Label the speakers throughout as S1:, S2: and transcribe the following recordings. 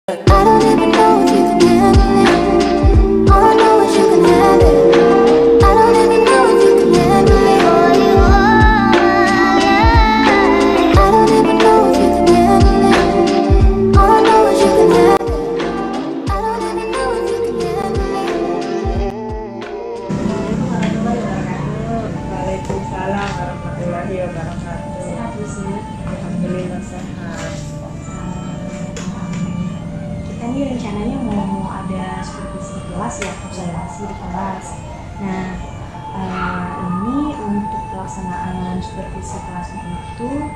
S1: I don't even know if you can handle it. All I know is you can handle it. I don't even know if you can handle it. All you are, yeah. I don't even know if you can handle it. All I know is you can handle it. I don't even know if you can handle it.
S2: Waalaikumsalam warahmatullahi wabarakatuh.
S3: Sehat Bu Sri?
S2: Alhamdulillah sehat.
S3: Kita nih rencananya mau ada supervisi kelas ya, observasi di kelas. Nah, ini untuk pelaksanaan supervisi kelasnya itu,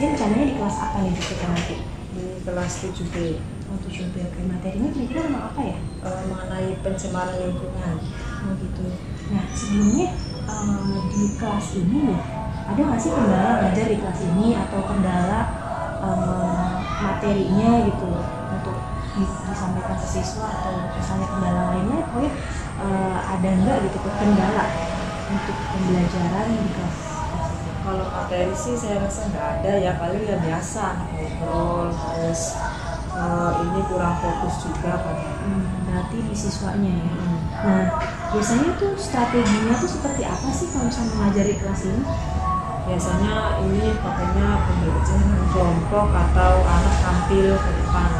S3: ini rencananya di kelas apa nih kita nanti?
S2: Di kelas 7B.
S3: Oh 7B, oke. Materinya kira-kira tentang apa ya?
S2: Mengenai pencemaran lingkungan.
S3: Oh gitu. Nah, sebelumnya di kelas ini nih, ada nggak sih kendala belajar di kelas ini atau kendala materinya gitu untuk disampaikan ke siswa atau misalnya kendala lainnya, pokoknya ada nggak gitu kendala untuk pembelajaran di kelas itu?
S2: Kalau materi sih saya rasa nggak ada ya, paling ya biasa anak ngobrol, terus ini kurang fokus juga kan.
S3: Berarti di siswanya ya. Nah, biasanya tuh strateginya tuh seperti apa sih kalau misalnya mengajari kelas ini?
S2: Biasanya ini pakainya pembelajaran kelompok atau anak tampil ke depan.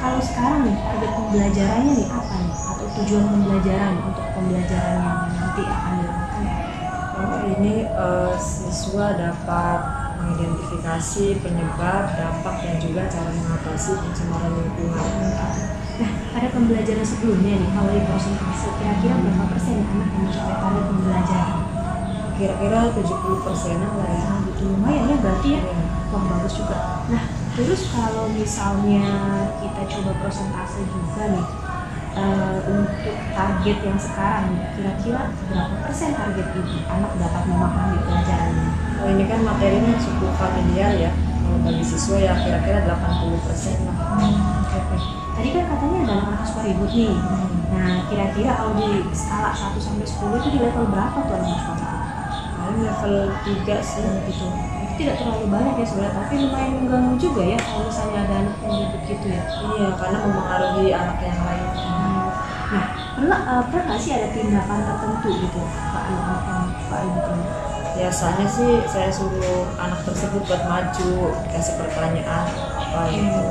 S3: Kalau sekarang nih target pembelajarannya nih apa nih? Atau tujuan pembelajaran untuk pembelajaran yang nanti akan dilakukan?
S2: Ini siswa dapat mengidentifikasi penyebab, dampak, dan juga cara mengatasi pencemaran lingkungan.
S3: Nah, pada pembelajaran sebelumnya nih, kalau di persentase kira-kira berapa persen anak yang mencapai target pembelajaran?
S2: Kira-kira 70%-an lah ya.
S3: Nah, gitu lumayan ya berarti ya.
S2: Iya.
S3: Wah, bagus juga. Nah, terus kalau misalnya kita coba persentase juga nih, untuk target yang sekarang nih, kira-kira berapa persen target itu anak dapat memahami pelajarannya?
S2: Oh, ini kan materinya cukup familiar ya. Kalau bagi siswa ya kira-kira 80% lah.
S3: Oke. Tadi kan katanya ada anak-anak suka ribut nih. Nah, kira-kira kalau di skala 1 sampai 10 itu di level berapa tuh anak suka ribut?
S2: Paling level 3 sih.
S3: Gitu. Itu tidak terlalu banyak ya sebenarnya, tapi lumayan mengganggu juga ya kalau misalnya ada anak yang ribut gitu ya.
S2: Iya, karena mempengaruhi anak yang lain.
S3: Nah, pernah nggak sih ada tindakan tertentu gitu ke anak-anak yang suka ribut ini?
S2: Biasanya sih saya suruh anak tersebut buat maju, kasih pertanyaan apa gitu.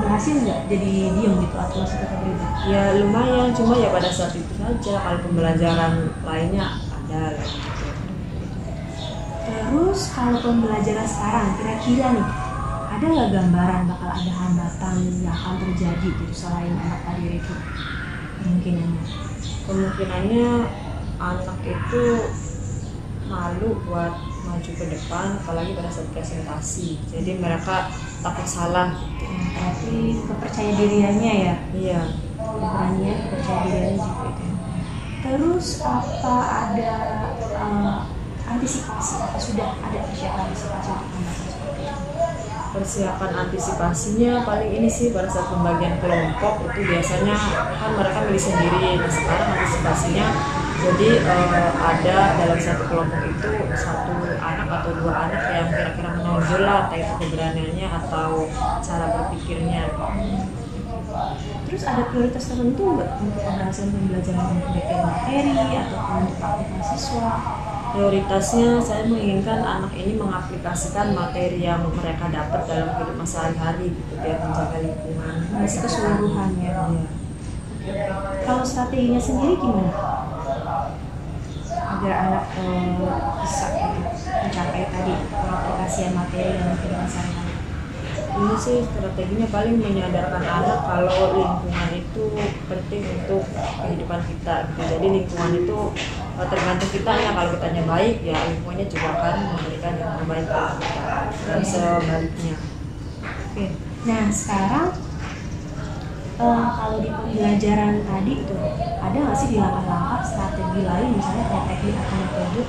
S3: Berhasil nggak jadi diem gitu atau masih tetap ribut?
S2: Ya lumayan, cuma ya pada saat itu saja. Kalau pembelajaran lainnya ada lah.
S3: Terus kalau pembelajaran sekarang kira-kira nih, ada nggak gambaran bakal ada hambatan yang akan terjadi gitu selain anak tadi itu kemungkinannya?
S2: Kemungkinannya anak itu malu buat maju ke depan, apalagi pada saat presentasi. Jadi mereka takut salah gitu.
S3: Berarti kepercayaan diriannya ya,
S2: Iya.
S3: keberanian, kepercayaan diriannya juga itu. Terus apa ada antisipasi? Apa sudah ada persiapan antisipasi untuk hambatan seperti itu?
S2: Persiapan antisipasinya paling ini sih pada saat pembagian kelompok itu biasanya kan mereka milih sendiri. Nah sekarang antisipasinya jadi ada dalam satu kelompok itu satu anak atau dua anak yang kira-kira menonjol lah, entah itu keberaniannya atau cara berpikirnya.
S3: Terus ada prioritas tertentu nggak untuk keberhasilan pembelajaran untuk DPR materi ataupun untuk aktivitas siswa?
S2: Prioritasnya saya menginginkan anak ini mengaplikasikan materi yang mereka dapat dalam kehidupan sehari-hari gitu, biar menjaga lingkungan.
S3: Masih keseluruhan ya.
S2: Iya.
S3: Kalau strateginya sendiri gimana? Agar anak bisa mencapai tadi pengaplikasian materi dalam kehidupan sehari-hari.
S2: Ini sih strateginya paling menyadarkan anak kalau lingkungan itu penting untuk kehidupan kita gitu. Jadi lingkungan itu tergantung kitanya, kalau kitanya baik ya lingkungannya juga akan memberikan yang terbaik untuk kita dan sebaliknya.
S3: Oke. Nah sekarang kalau di pembelajaran tadi itu ada nggak sih di langkah-langkah strategi lain misalnya kayak teknik atau metode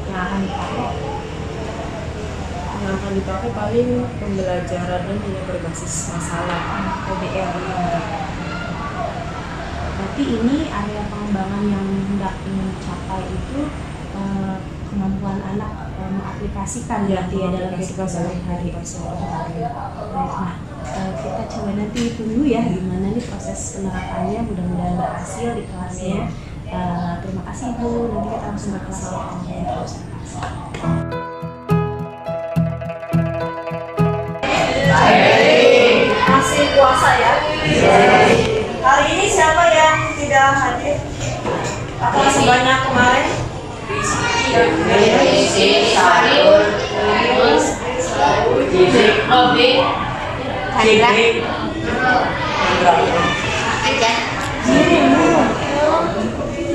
S3: yang akan dipakai?
S2: Yang akan dipakai paling pembelajaran ini yang berbasis masalah.
S3: PBR. Berarti ini area pengembangan yang hendak ingin dicapai itu kemampuan anak mengaplikasikan
S2: Ya,
S3: berarti ya dalam kehidupan
S2: mengaplikasikan
S3: sehari-hari.
S2: dalam kehidupan sehari-hari.
S3: Baik, nah kita coba nanti tunggu ya gimana nih proses penerapannya, mudah-mudahan berhasil di kelasnya. Terima kasih Bu, nanti kita langsung ke kelas
S2: Masih puasa ya? Hari ini siapa yang tidak hadir? Apa sebanyak kemarin?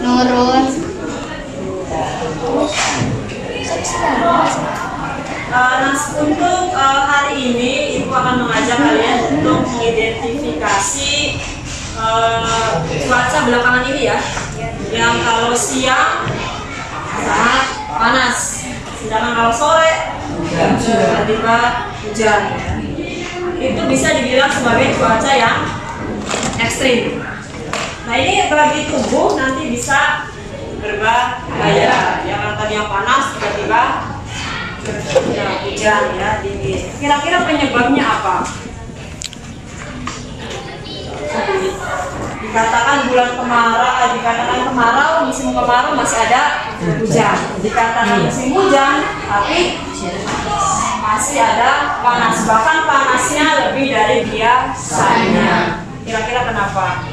S1: Nurun.
S2: Nah, untuk hari ini Ibu akan mengajak kalian untuk mengidentifikasi cuaca belakangan ini ya, yang kalau siang sangat panas, sedangkan kalau sore tiba-tiba hujan. Itu bisa dibilang sebagai cuaca yang ekstrim. Nah, ini bagi tubuh nanti bisa berbahaya. Yang tadi yang panas tiba-tiba hujan ya, dingin. Kira-kira penyebabnya apa? Dikatakan bulan kemarau, musim kemarau masih ada hujan. Dikatakan musim hujan, tapi masih ada panas. Bahkan panasnya lebih dari biasanya. Kira-kira kenapa?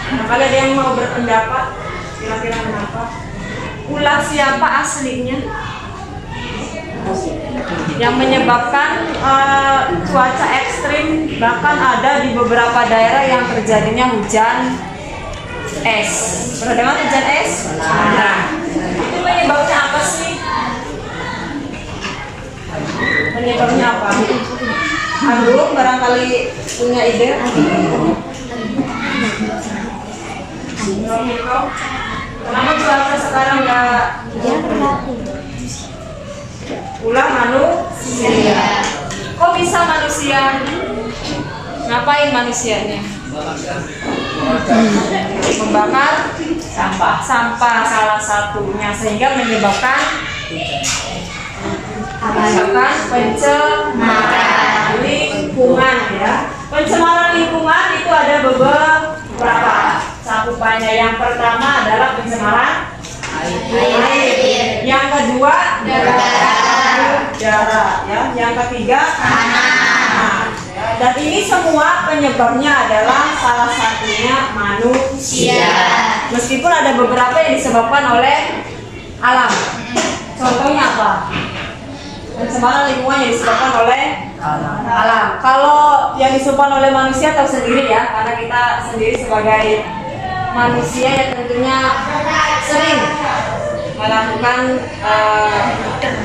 S2: Apakah ada yang mau berpendapat? Kira-kira kenapa? Ulah siapa aslinya yang menyebabkan cuaca ekstrim, bahkan ada di beberapa daerah yang terjadinya hujan es. Pernah dengar hujan es? Nah, itu penyebabnya apa sih? Penyebabnya apa? Aduh, barangkali punya ide. Kenapa cuaca sekarang nggak ulah manusia? Kok bisa manusia? Ngapain manusianya? Membakar sampah salah satunya, sehingga menyebabkan pencemaran lingkungan ya. Pencemaran lingkungan itu ada beberapa cakupannya. Yang pertama adalah pencemaran air. Yang kedua udara ya. Yang ketiga tanah. Dan ini semua penyebabnya adalah salah satunya manusia. Meskipun ada beberapa yang disebabkan oleh alam. Contohnya apa? Pencemaran lingkungan yang disebabkan oleh alam. Kalau yang disebabkan oleh manusia tahu sendiri ya, karena kita sendiri sebagai manusia yang tentunya sering melakukan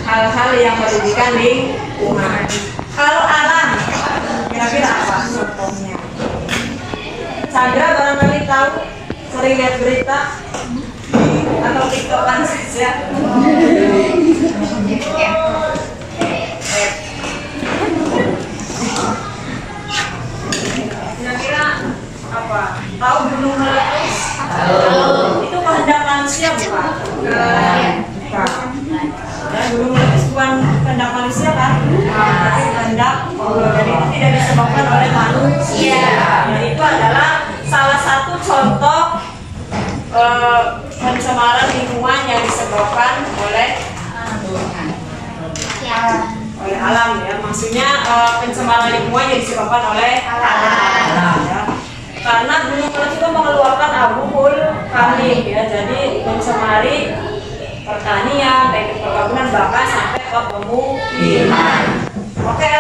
S2: hal-hal yang merugikan lingkungan. Kalau alam, kira-kira apa contohnya? Chandra barangkali tahu, sering lihat berita atau TikTokan saja. Kira-kira apa? Tahu gunung meletus? Itu kehendak manusia bukan? Bukan. Dan gunung meletus bukan kehendak manusia kan? Tapi kehendak Allah. Jadi itu tidak disebabkan oleh manusia. Nah, itu adalah salah satu contoh pencemaran lingkungan yang disebabkan oleh alam ya. Maksudnya pencemaran lingkungan yang disebabkan oleh alam ya. Karena gunung meletus itu mengeluarkan abu vulkanik ya, jadi mencemari pertanian, baik perkebunan, bahkan sampai ke pemukiman. Oke,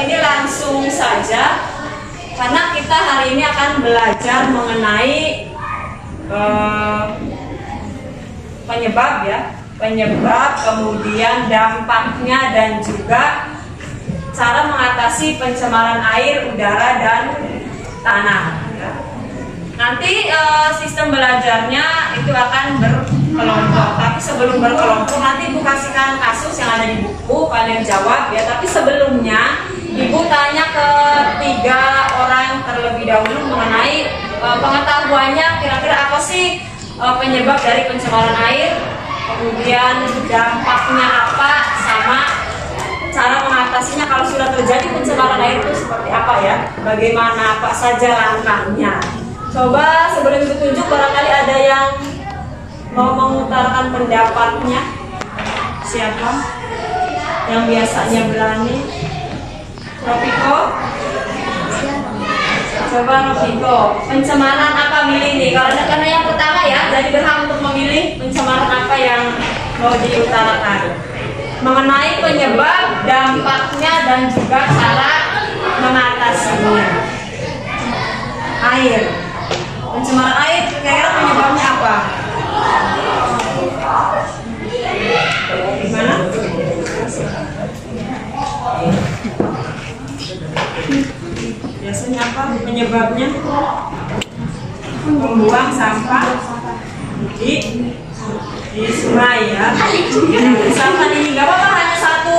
S2: ini langsung saja karena kita hari ini akan belajar mengenai penyebab ya, kemudian dampaknya, dan juga cara mengatasi pencemaran air, udara, dan tanah. Nanti sistem belajarnya itu akan berkelompok. Tapi sebelum berkelompok nanti Ibu kasihkan kasus yang ada di buku, kalian jawab ya. Tapi sebelumnya Ibu tanya ke 3 orang terlebih dahulu mengenai pengetahuannya kira-kira apa sih penyebab dari pencemaran air, kemudian dampaknya apa, sama cara mengatasi
S4: mengatasinya kalau sudah terjadi pencemaran air itu seperti apa ya? Bagaimana, apa saja langkahnya? Coba sebelum ditunjuk barangkali ada yang mau mengutarakan pendapatnya. Siapa yang biasanya berani? Rofiko? Coba Rofiko, pencemaran apa milih nih? Karena yang pertama ya, jadi berhak untuk memilih pencemaran apa yang mau diutarakan. Mengenai penyebab, dampaknya, dan juga cara mengatasinya. Air. Pencemaran air, kira-kira penyebabnya apa? Gimana? Biasanya apa penyebabnya? Membuang sampah di sungai ya. Sampah ini nggak apa-apa, hanya satu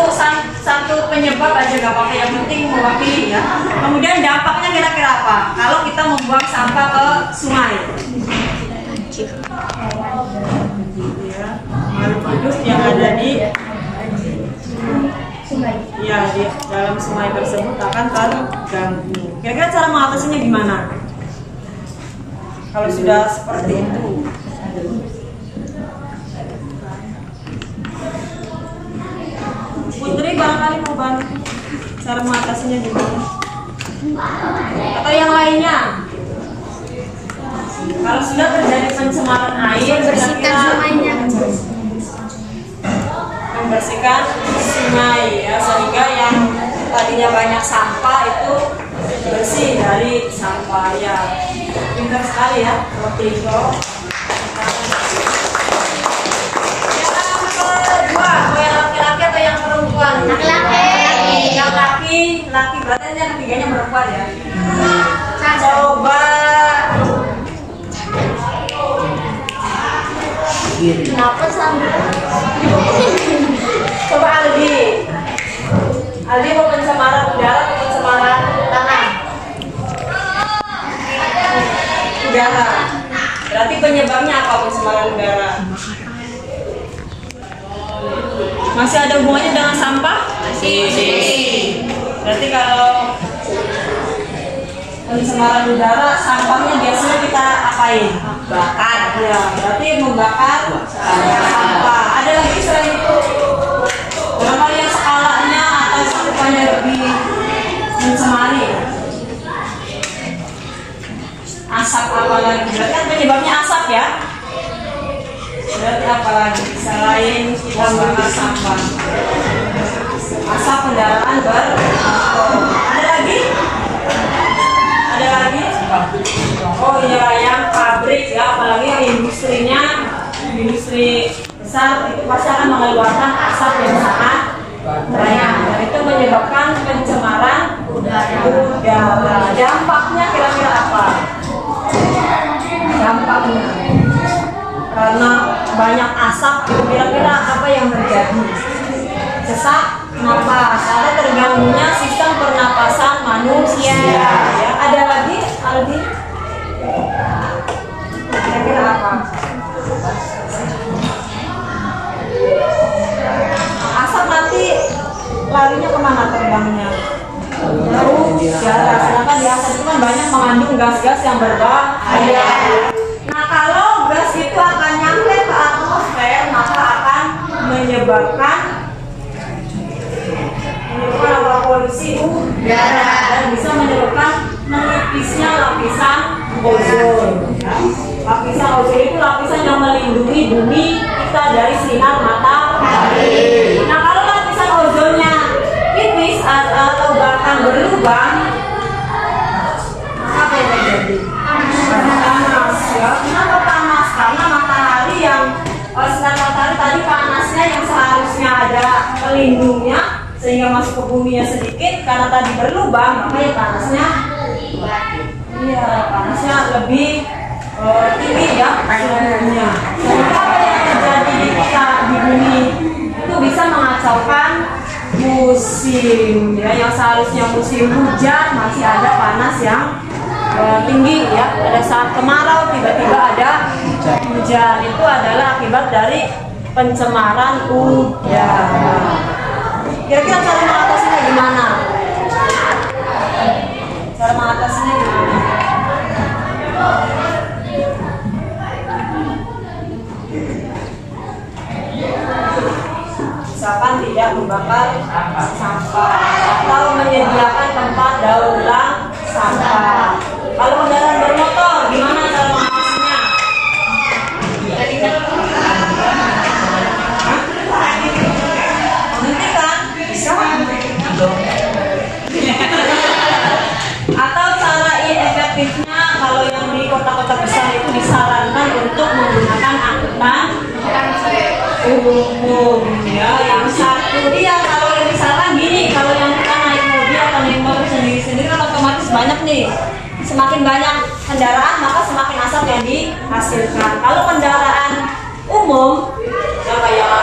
S4: penyebab aja nggak apa-apa, yang penting mewakili ya. Kemudian dampaknya kira-kira apa kalau kita membuang sampah ke sungai? Ya, makhluk hidup yang ada di sungai. Ya, di dalam sungai tersebut akan terganggu. Kira-kira cara mengatasinya gimana? Kalau sudah seperti itu. Putri barangkali mau bantu cara mengatasinya gimana? Atau yang lainnya? Kalau sudah terjadi pencemaran air,
S1: Bersihkan sungainya.
S4: membersihkan sungai ya, sehingga yang tadinya banyak sampah itu bersih dari sampah ya. Pintar sekali ya, Rofiko. Yang kedua, mau yang laki-laki atau yang perempuan?
S1: Laki-laki.
S4: Yang laki berarti yang ketiganya perempuan ya. Coba.
S1: Kenapa sambil?
S4: Coba Aldi mau pencemaran udara atau pencemaran tanah? Udara. Berarti penyebabnya apa pencemaran udara? Masih ada hubungannya dengan sampah? Masih. Berarti kalau pencemaran udara, sampahnya biasanya kita apain? Bakar. Ya, berarti membakar sampah. Ada lagi selain itu? Berapa yang skalanya atau cakupannya lebih mencemari? Asap apa lagi? Berarti kan penyebabnya asap ya? Berarti apa lagi? Selain kita membakar sampah, asap kendaraan bermotor. Ada lagi? Ada lagi? Oh iya, yang pabrik ya, apalagi yang industri besar itu pasti akan mengeluarkan asap yang sangat banyak, dan itu menyebabkan pencemaran udara. Dampaknya kira-kira apa? Dampaknya karena banyak asap, kira-kira apa yang terjadi? Sesak napas, ada terganggunya sistem pernapasan manusia. Ya, ada lagi, Aldi? Kira-kira apa? Asap nanti larinya kemana terbangnya? Jauh, jarak. Sedangkan di asap itu kan banyak mengandung gas-gas yang berbahaya. Nah, kalau gas itu akan nyampe ke atmosfer, maka akan menyebabkan polusi udara dan bisa menyebabkan menipisnya lapisan ozon. Lapisan ozon itu lapisan yang melindungi bumi kita dari sinar matahari. Nah, kalau lapisan ozonnya tipis atau bahkan berlubang, apa yang terjadi? Panas ya. Kenapa panas? Karena matahari yang sinar matahari tadi panasnya yang seharusnya ada pelindungnya sehingga masuk ke buminya sedikit, karena tadi berlubang makanya panasnya panasnya lebih tinggi ya suhunya. Sehingga apa yang terjadi kita di bumi itu bisa mengacaukan musim ya, yang seharusnya musim hujan masih ada panas yang tinggi ya. Pada saat kemarau tiba-tiba ada hujan, itu adalah akibat dari pencemaran udara. Kira-kira cara mengatasinya gimana? Cara mengatasinya gimana? Misalkan tidak membakar sampah atau menyediakan tempat daur ulang sampah. Kalau kendaraan bermotor, gimana cara mengatasinya? Menghentikan? Bisa? Atau cara efektifnya kalau yang di kota-kota besar itu disarankan untuk menggunakan angkutan umum ya. Yang satu dia kalau yang misalkan gini, kalau yang kita naik mobil atau naik motor sendiri-sendiri kan otomatis banyak nih. Semakin banyak kendaraan maka semakin asap yang dihasilkan. Kalau kendaraan umum ya kayak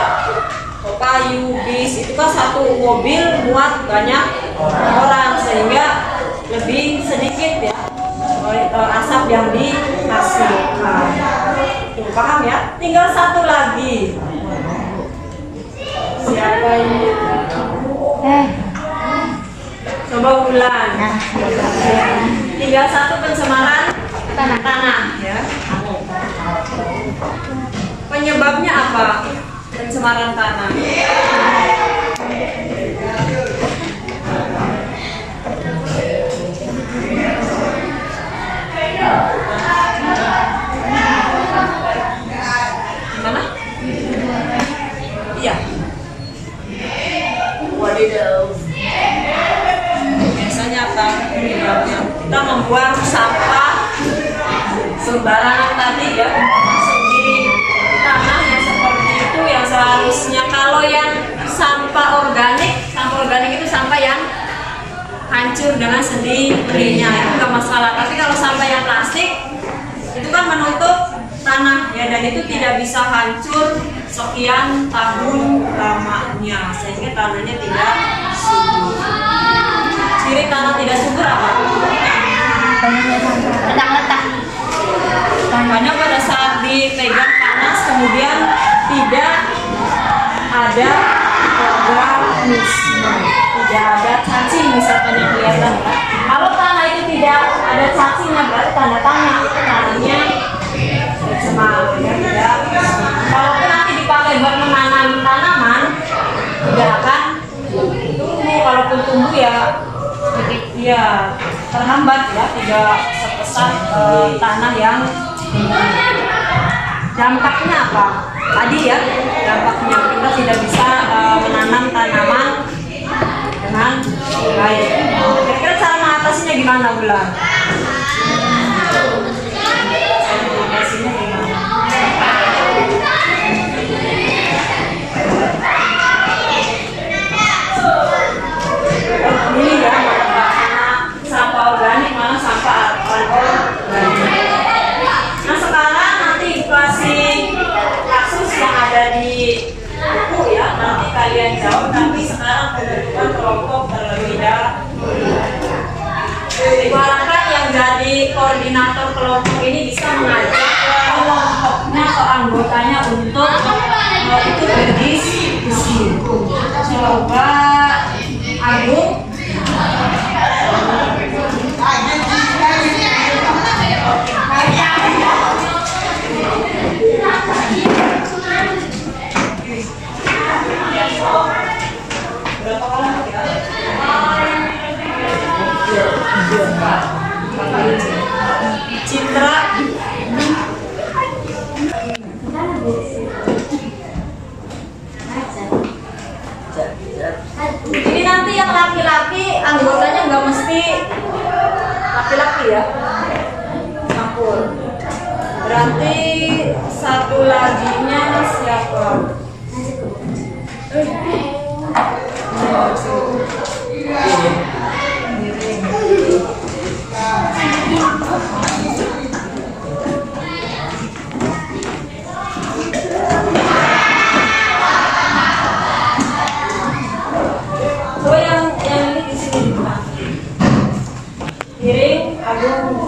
S4: kayu, bis itu kan satu mobil muat banyak orang sehingga lebih sedikit ya asap yang dihasilkan. Tuh, paham ya? Tinggal satu lagi. Siapa ini? Coba ulang. Tinggal satu pencemaran tanah ya. Penyebabnya apa? Pencemaran tanah. Gimana? Iya. Wadidaw. Biasanya apa? Kita membuang sampah sembarangan tadi ya, masuk di tanah yang seperti itu yang seharusnya. Kalau yang sampah organik itu sampah yang hancur dengan sendirinya, itu nggak masalah. Tapi kalau sampah yang plastik itu kan menutup tanah ya, dan itu tidak bisa hancur sekian tahun lamanya sehingga tanahnya tidak subur. Ciri tanah tidak subur apa?
S3: Letak-letak.
S4: Tanahnya pada saat dipegang panas kemudian tidak ada organisme, tidak ada cacing misalkan yang kelihatan ya. Kalau tanah itu tidak ada cacingnya berarti tanda tanya itu tanahnya tercemar ya, tidak. Kalaupun nanti dipakai buat menanam tanaman tidak akan tumbuh, kalaupun tumbuh ya terhambat ya, tidak sepesat tanah yang dampaknya apa? Tadi ya, dampaknya kita tidak bisa menanam tanaman dengan baik. Kira-kira cara mengatasinya gimana, Bulan? Mengatasinya gimana? Ini ya, sampah organik mana sampah anorganik. Nah sekarang nanti kasih kasus yang ada di buku ya, nanti kalian jawab, tapi sekarang pembentukan kelompok terlebih dahulu. Diharapkan yang jadi koordinator kelompok ini bisa mengajak kelompoknya atau anggotanya untuk ikut berdiskusi. Coba Agung. Berapa kelompok ya? Citra. Ini nanti yang laki-laki anggotanya nggak mesti laki-laki ya, campur. Berarti satu laginya siapa? So yang ini di sini piring Agung.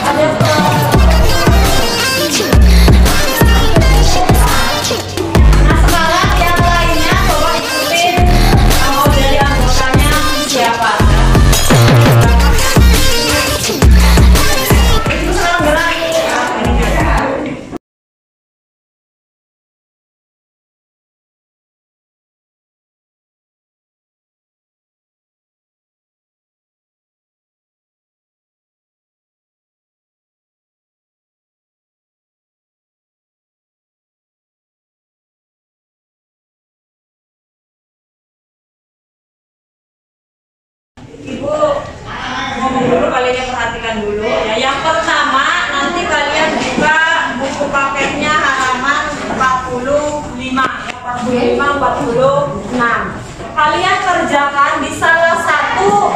S4: Ada sampaikan dulu ya. Yang pertama, nanti kalian buka buku paketnya halaman 45, 46. Kalian kerjakan di salah satu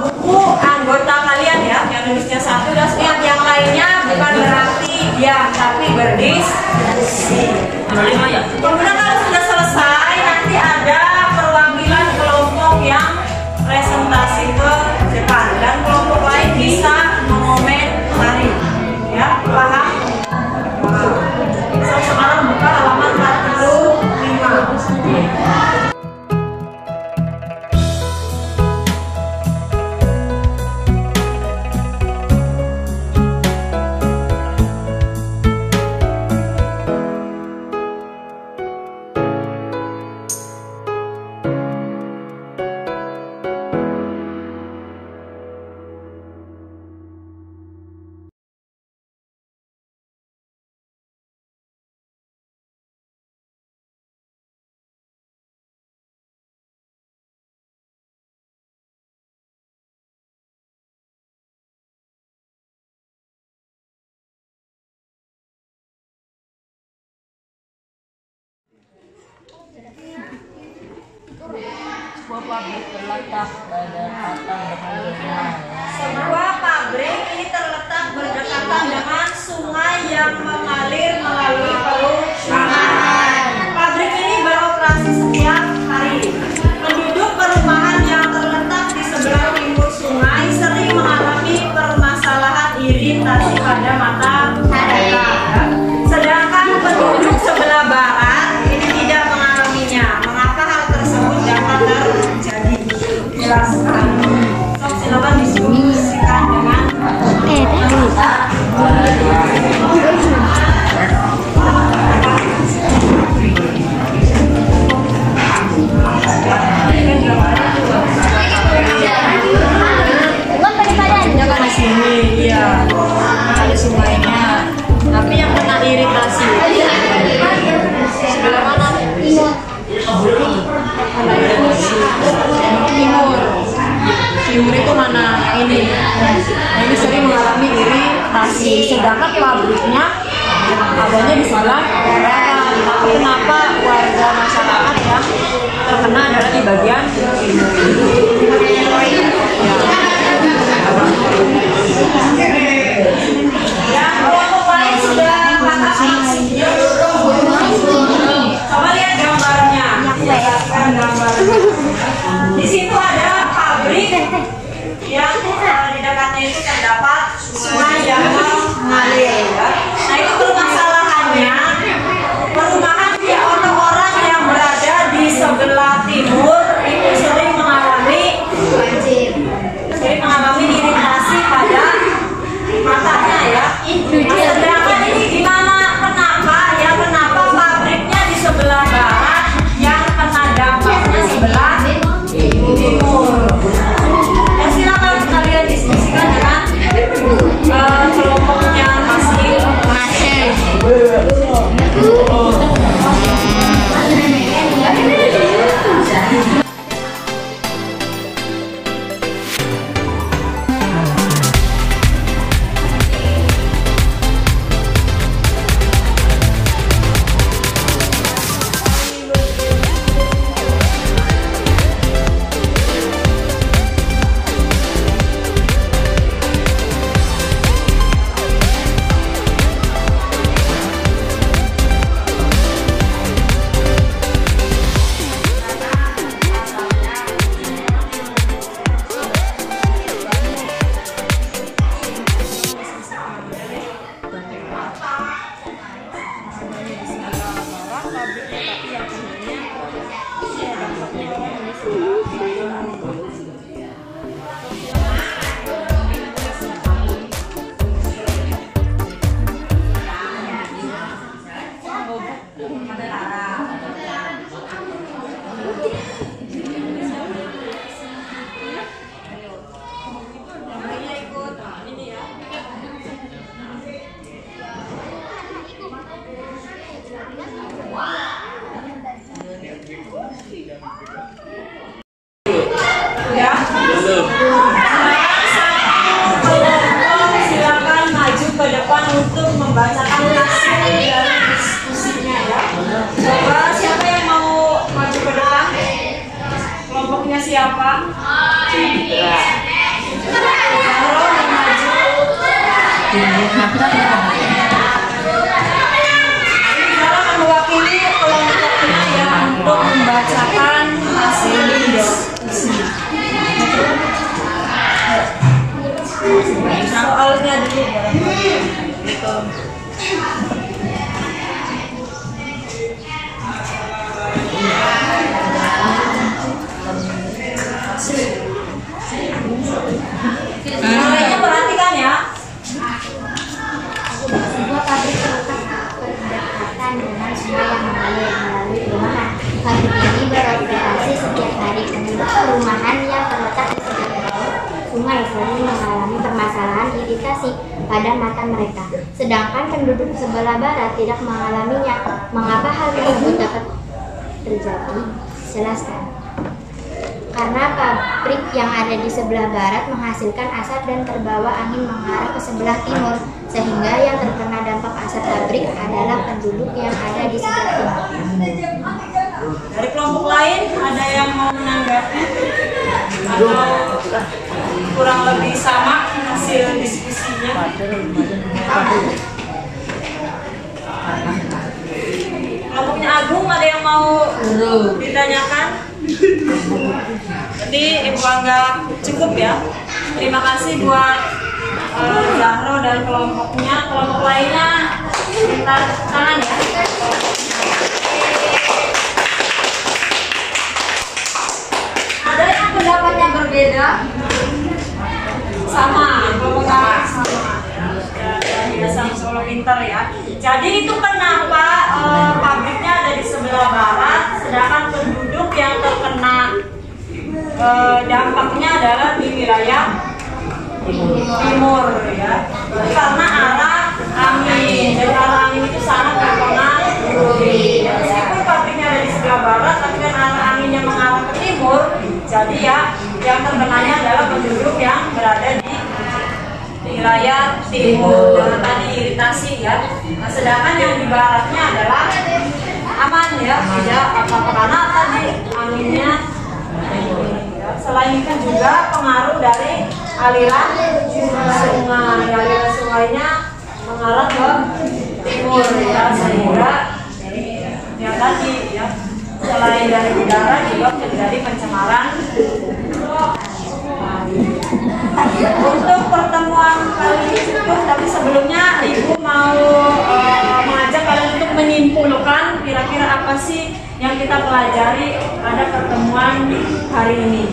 S4: buku anggota kalian ya, yang nulisnya satu dan yang lainnya bukan berarti diam tapi berdiskusi. Kemudian kalau sudah selesai, nanti ada perwakilan kelompok yang presentasi ke depan dan kelompok lain bisa mengomentari. Ya, paham? Sekarang buka halaman 45.
S5: Sebuah pabrik terletak berdekatan dengan sungai.
S4: Sebuah pabrik ini terletak berdekatan dengan sungai yang mengalir melalui perut sungai. Pabrik ini beroperasi setiap hari. Penduduk perumahan yang terletak di sebelah timur sungai sering mengalami permasalahan iritasi pada mata mereka. Sedangkan penduduk sebelah barat ini tidak mengalaminya. Mengapa hal tersebut dapat terjadi? Jelaskan. Silakan diskusikan dengan
S2: Kan di sini, iya, ada sungainya. Tapi yang kena iritasi sebelah mana? Timur itu mana? Ini. Nah, ini sering mengalami iritasi. Sedangkan pabriknya adanya di sebelah barat. Tapi kenapa warga masyarakat yang terkena adalah di bagian timur?
S4: yang kelompok lain sudah paham. Coba lihat gambarnya. Jelaskan gambarnya. Di situ ada pabrik yang di dekatnya itu terdapat sungai yang mengalir. Nah, itu permasalahannya. Perumahan ya orang-orang yang berada di sebelah timur itu sering mengalami iritasi pada matanya ya. Nah, sedangkan ini gimana? Kenapa pabriknya di sebelah barat yang kena dampaknya sebelah timur? Ya, silakan kalian diskusikan dengan kelompoknya masing-masing. siapa? Zahro maju. Zahro akan mewakili kelompoknya ya untuk membacakan hasil diskusi. Soalnya dulu gitu. Mulainya perhatikan ya.
S1: Sebuah pabrik terletak berdekatan dengan sungai yang mengalir melalui perumahan. Pabrik ini beroperasi setiap hari. Penduduk perumahan yang terletak di sebelah sungai sering mengalami permasalahan iritasi pada mata mereka. Sedangkan penduduk sebelah barat tidak mengalaminya. Mengapa hal tersebut dapat terjadi? Jelaskan. Karena pabrik yang ada di sebelah barat menghasilkan asap dan terbawa angin mengarah ke sebelah timur, sehingga yang terkena dampak asap pabrik adalah penduduk yang ada di sebelah timur.
S4: Dari kelompok lain ada yang mau menanggapi atau kurang lebih sama hasil diskusinya? Kelompoknya Agung ada yang mau ditanyakan? Jadi Ibu Angga cukup ya. Terima kasih buat Zahro dan kelompoknya. Kelompok lainnya minta tangan ya. Ada yang pendapatnya berbeda? Sama, kelompok sama. Ya, sama Solo Pinter ya. Jadi itu kenapa pabriknya ada di sebelah barat, sedangkan penduduk yang terkena dampaknya adalah di wilayah timur ya. Karena arah angin, jadi arah angin itu sangat berpengaruh. Meskipun pabriknya ada di sebelah barat, tapi kan arah anginnya mengarah ke timur, jadi ya yang terkenanya adalah penduduk yang berada di wilayah timur. Dan tadi iritasi ya. Nah, sedangkan yang di baratnya adalah aman ya, tidak apa-apa karena tadi anginnya. Selain itu juga pengaruh dari aliran sungai. Aliran sungainya mengarah ke timur ya, sehingga yang tadi ya, selain dari udara juga terjadi pencemaran. Untuk pertemuan kali ini cukup, tapi sebelumnya Ibu mau mengajak kalian untuk menyimpulkan kira-kira apa sih yang kita pelajari pada pertemuan hari ini.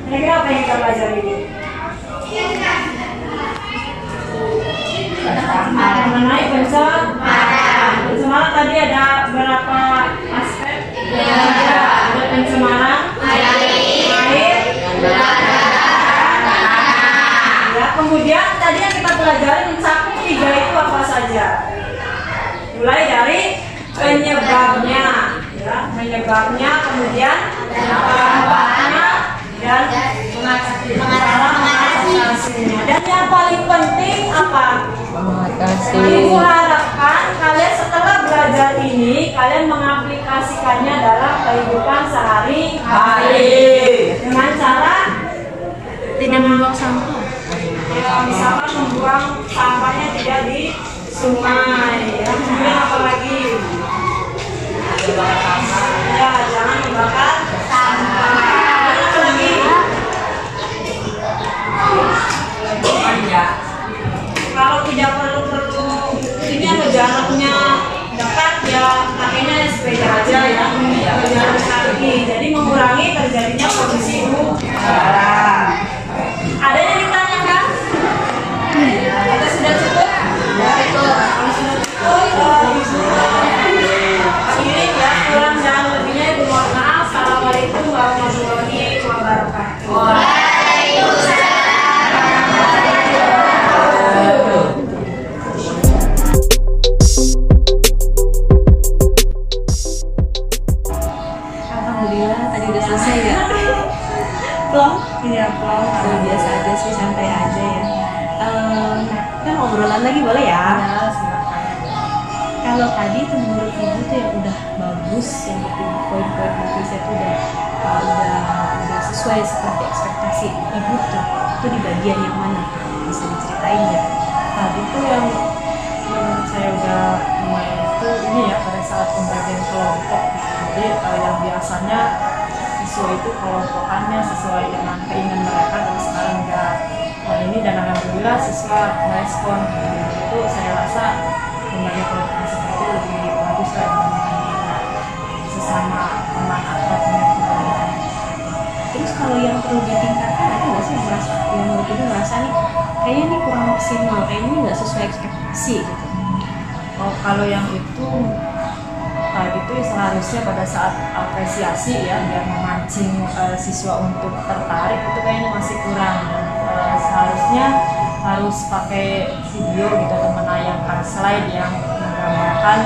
S4: Kira-kira apa yang kita pelajari ini? Mengenai pencemaran tadi ada berapa aspek? Ada pencemaran air, ya, kemudian tadi yang kita pelajari mencakup 3 itu apa saja? Mulai dari penyebabnya, ya, penyebabnya, kemudian dampaknya dan mengatasinya. Dan yang paling penting apa? Ibu harapkan kalian setelah belajar ini kalian mengaplikasikannya dalam kehidupan sehari-hari dengan cara
S3: Tidak membuang sampah.
S4: ya, misalkan membuang sampahnya tidak di sungai ya. Kemudian apa lagi? Ya, jangan membakar sampah. Apa lagi? Kalau tidak perlu ini atau jaraknya dekat ya pakainya sepeda aja ya, jalan kaki. Jadi mengurangi terjadinya polusi udara. Ada yang ditanyakan? Kita sudah cukup? Kalau sudah cukup, akhiri ya, kurang dan lebihnya Ibu mohon maaf. Assalamualaikum warahmatullahi wabarakatuh.
S3: Alhamdulillah tadi udah selesai ya. Plong? Iya plong. Biasa aja sih, santai aja ya. Kita ngobrolan lagi boleh ya? Kalau tadi tuh menurut ibu tuh yang udah bagus, yang poin-poin bagusnya tuh udah sesuai seperti ekspektasi ibu tuh, itu di bagian yang mana? Bisa diceritain nggak?
S2: Tadi tuh yang menurut saya udah lumayan itu ini ya, pada saat pembagian kelompok. Jadi yang biasanya siswa itu kelompokannya sesuai dengan keinginan mereka, tapi sekarang enggak. Nah ini, dan alhamdulillah siswa merespon. Itu saya rasa pembagian kelompok seperti itu lebih bagus lah dibandingkan sesama teman akrabnya kita.
S3: Terus kalau yang perlu ditingkatkan ada nggak sih merasa yang menurut ibu merasa nih kayaknya ini kurang maksimal, kayaknya ini nggak sesuai ekspektasi gitu?
S2: Oh, kalau yang itu tadi itu seharusnya pada saat apresiasi ya, biar memancing siswa untuk tertarik, itu kayaknya masih kurang. Dan seharusnya harus pakai video gitu atau menayangkan slide yang menggambarkan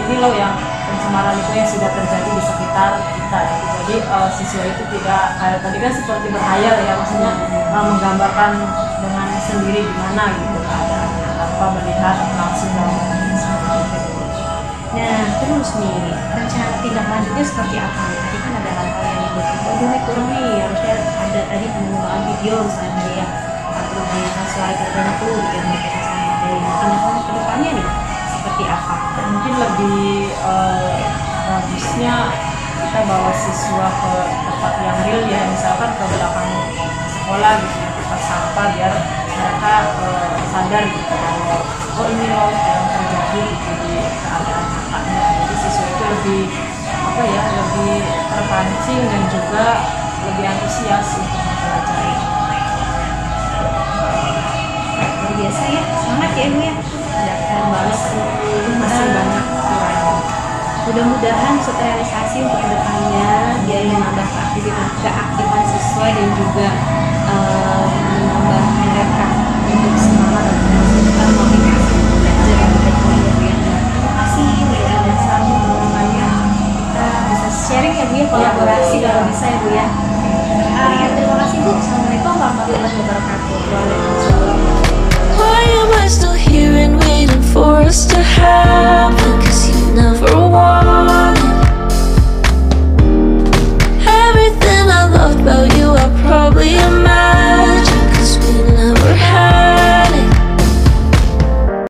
S2: ini loh yang pencemaran itu yang sudah terjadi di sekitar kita gitu. Jadi siswa itu tidak tadi kan seperti berhayal ya, maksudnya menggambarkan dengan sendiri gimana gitu keadaannya tanpa melihat langsung dalam seperti itu.
S3: Nah terus nih rencana tindak lanjutnya seperti apa? Tadi kan ada hal-hal yang udah nih kurang nih, harusnya ada tadi pengembangan video misalnya ya, atau menayangkan slide tertentu gitu yang berkaitan sama materi. Tindak lanjut ke depannya nih seperti apa?
S2: Mungkin lebih bagusnya kita bawa siswa ke tempat yang real ya, misalkan ke belakang sekolah gitu ya, tempat sampah, biar mereka sadar gitu kalau oh ini loh yang terjadi di keadaan sampahnya. Jadi siswa itu lebih apa ya, lebih terpancing dan juga lebih antusias untuk mempelajari.
S3: Luar biasa ya, semangat ya ibu ya. Ada
S2: Masih banyak kurang.
S3: Mudah-mudahan terrealisasi untuk kedepannya, biar menambah keaktifan siswa dan juga menambah mereka untuk semangat dan menghasilkan motivasi untuk belajar yang lebih baik ya Bu ya. Terima kasih mudah-mudahan selalu kedepannya kita bisa sharing ya Bu ya, kolaborasi kalau bisa ya Bu ya. Terima kasih Bu. Assalamualaikum warahmatullahi wabarakatuh.
S2: Waalaikumsalam.
S1: Why am I still here and waiting for us to have